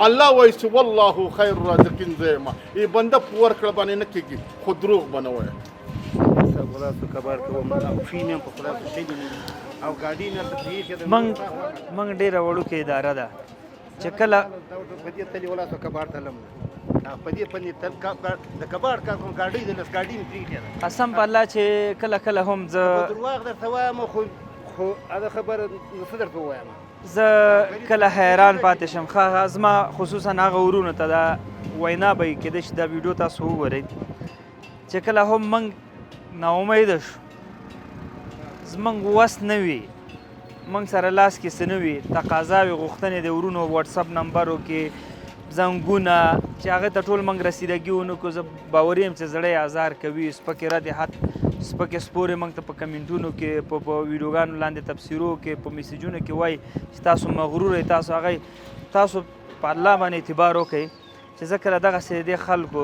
الله وایي چې والله خیر الرازقین زه یم ای بنده په ورکړه باندې نه کېږي خو دروغ به نه وایه خلاصو کبار کوم او فینم په خلاصو شي او ګاډي نه تدریخ منګ ډیره وړوکې اداره ده چې کله په دې تلې ولاسو کبار تلم په دې پني تل د کبار کار کوم ګاډي د لس ګاډي نه تریخ قسم په الله چې کله هم زه درواغ درته وایم خو هغه خبره څه درته وایم زه کله حیران پاتې شم ښه زما خصوصا هغه ورونو ته دا وینا به یې کېدای شي دا ویډیو تاسو وګورئ چې کله هم موږ ناامیده شو زموږ وس نه وي موږ سره لاس کې څه نه وي تقاضاوې غوښتنې د ورونو وټساپ نمبرو کې زنګونه چې هغې ته ټول موږ رسیدګي ونه کړو زه باوري یم چې زړه یې ازار کوي سپکې رد حد سپکې سپورې موږ ته په کمنټونو کې په ویډیوګانو لاندې تبصرو کې په میسیجونو کې وایي چې تاسو مغرور یې تاسو په الله باندې اعتبار وکړئ چې زه کله دغسې د دې خلکو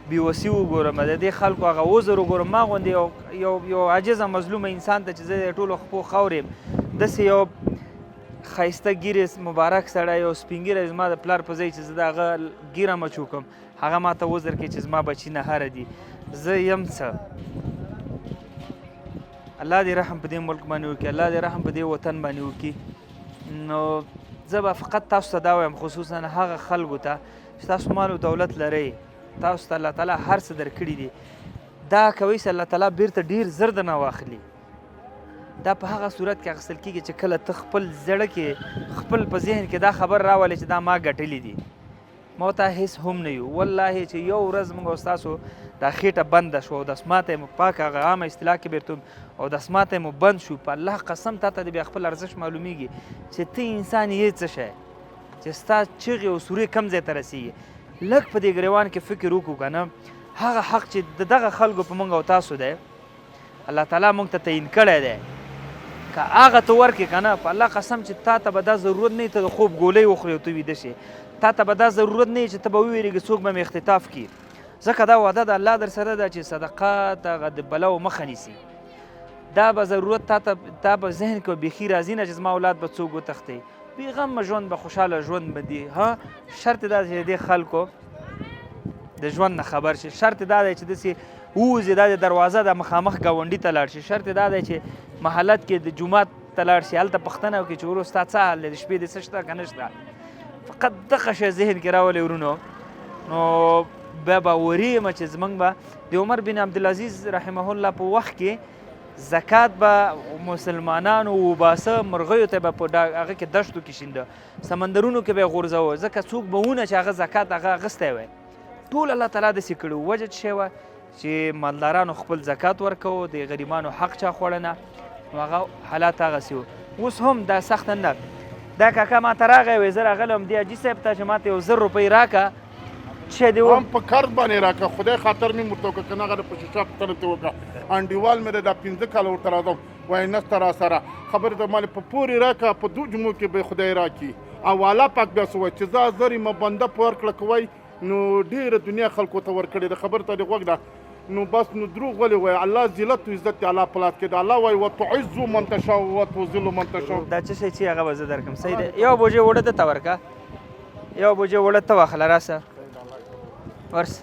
بېوسي وګورم د دې خلکو هغه عذر وګورم ما غوندې یو عاجزه مظلومه انسان ته چې زه د ټولو خپو خاورې یم داسې یو ښایسته ږیرې مبارک سړی یو سپین ږیری زما د پلار په ځای چې زه د هغه ږیره مچوکم هغه ما ته عذر کوي چې زما بچي نهاره دي زه یم څه الله دې رحم په دې ملک باندې وکړي الله دې رحم په دې وطن باندې وکړي نو زه به فقط تاسو ته دا وایم خصوصا هغه خلکو ته چې تاسو مال او دولت لرئ تاسو ته الله تعالی هر څه درکړي دي دا کوئ چې الله تعالی بیرته ډېر زر درنه واخلي دا په هغه صورت کې اخیستل کېږي چې کله ته خپل زړه کې خپل په ذهن کې دا خبر راولې چې دا ما ګټلي دي ما ته هېڅ هم نه یو والله چې یو ورځ موږ او ستاسو دا خېټه بنده شوه او دسماته یې مو پاک هغه عامه اصطلاح کې بیرته او دسماته یې مو بند شو په الله قسم تا ته د بیا خپل ارزښت معلومیږي چې ته انسان یې څه شی چې ستا چغې او سورې کم ځای ته رسیږي لږ په دې ګریوان کې فکر وکړو که نه هغه حق چې د دغه خلکو په موږ او تاسو دی الله تعالی موږ ته تعین کړی دی که هغه ته ورکړې که نه په الله قسم چې تا ته به دا ضرورت نه وي ته د خوب ګولۍ وخورې او ته ویده شې تا ته به دا ضرورت نه وي چې ته به وویرېږې څوک به مې اختطاف کړي ځکه دا وعده د الله در سره ده چې صدقات هغه د بلاو مخه نیسي دا به ضرورت تا به ذهن کې بیخي راځي نه چې زما اولاد به څوک وتښتي بېغمه ژوند به خوشحاله ژوند به دي ها شرط دا چې د دې خلکو د ژوند نه خبر شي شرط دا دی چې داسې ووځي دا د دروازه د مخامخ ګاونډي ته لاړ شي شرط دا دی چې محلت کې د جومات ته لاړ شي هلته پوښتنه وکړي چې ورو ستا څه حال دی د شپې دې څه شته که نه شته فقط دغه شی ذهن کې راولئ ورونو نو بیا باوري یم چې زموږ به د عمر بن عبدالعزیز رحمه الله په وخت کې زکات به مسلمانانو وباسه مرغیو ته به په هغه کې دشتو کې شینده سمندرونو کې به یې غورځوه ځکه څوک به ونه چې هغه زکات هغه اخیستی وی ټول الله تعالی داسې کړي وجه څه شی وه چې مالدارانو خپل زکات ورکوه د غریبانو حق چا خوړه نه نو هغه حالات هغسې وو اوس هم دا سخته نه دا کاکا ما ته راغی وی زه راغلی وم دې حاجي صاحب ته چې ما ته 1000 روپۍ راکړه څه دې هم په قرض باندې راکړه خدای خاطر مې ورته وکړه که نه هغه په شیشه پوښتنه ترې وکړه انډیوال مې دی دا 15 کاله ورته راځم وایي نسته را سره خبرې ته مالې په پورې راکړه په 2 جمعو کې به خدای راکړي او والا پاک بیا څه وایي چې زه 1000 یې بنده په ورکړه کوئ نو ډېره دنیا خلکو ته ورکړې ده خبرې ته دې غوږ ده نو بس نو دروغ ولې وایي الله ذلت و عزت دی الله په لاس کې ده الله وایي وتعز من تشاء وتذل من تشاء دا څه شی چې هغه به زه درکړم صحیح دی یو بوجۍ اوړه ده ته ورکړه یو بوجۍ اوړه ته واخله راسه ورس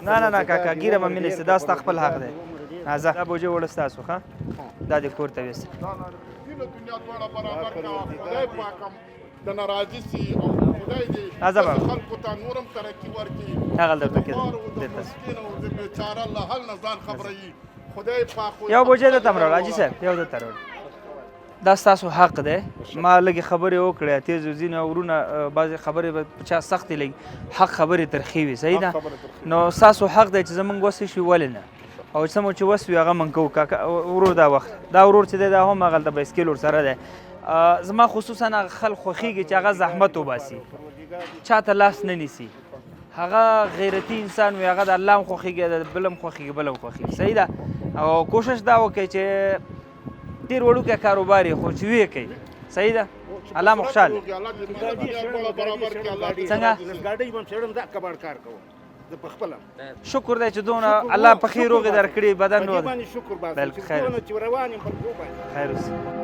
نه کاکا ګیره به مې نیسته دا ستا خپل حق دی راځه دا بوجۍ اوړه ستاسو ښه دا دې کور ته ویسه دنیا دواړه برابر کړه خدای پاک هم د ناراضي سي او خدای دې خلکو ته نورم ترقي ورکړي هغه درته کېده مسکین او د بیچاره الله حل نه ځان خبروي خدای پاک یو بوجۍ درته هم راوړه حاجي صاحب یو درته راوړه دا ستاسو حق دی ما لږې خبرې وکړې تیزو ځینې ورونه بعضې خبرې به چا سختې لګي حق خبرې ترخې وي صحیح ده نو ستاسو حق دی چې زموږ وس شي ولې نه او څه مو چې وس وي هغه موږ کوو کاکا ورور دا وخت دا ورور چې دی دا هم هغلته بایسکل ورسره دی زما خصوصا هغه خلک خوښېږي چې هغه زحمت وباسي چاته لاس نه نیسي هغه غیرتي انسان وي هغه د الله هم خوښېږي د بل هم خوښېږي بل هم خوښېږي صحیح ده او کوشش دا وکړئ چې ډېر وړوکی کاروبار یې خو چې ویې کوي صحیح ده الله مو خوشحال څنګه شکر دی چې دونه الله پخې روغې درکړي بدن نور خیر اوسه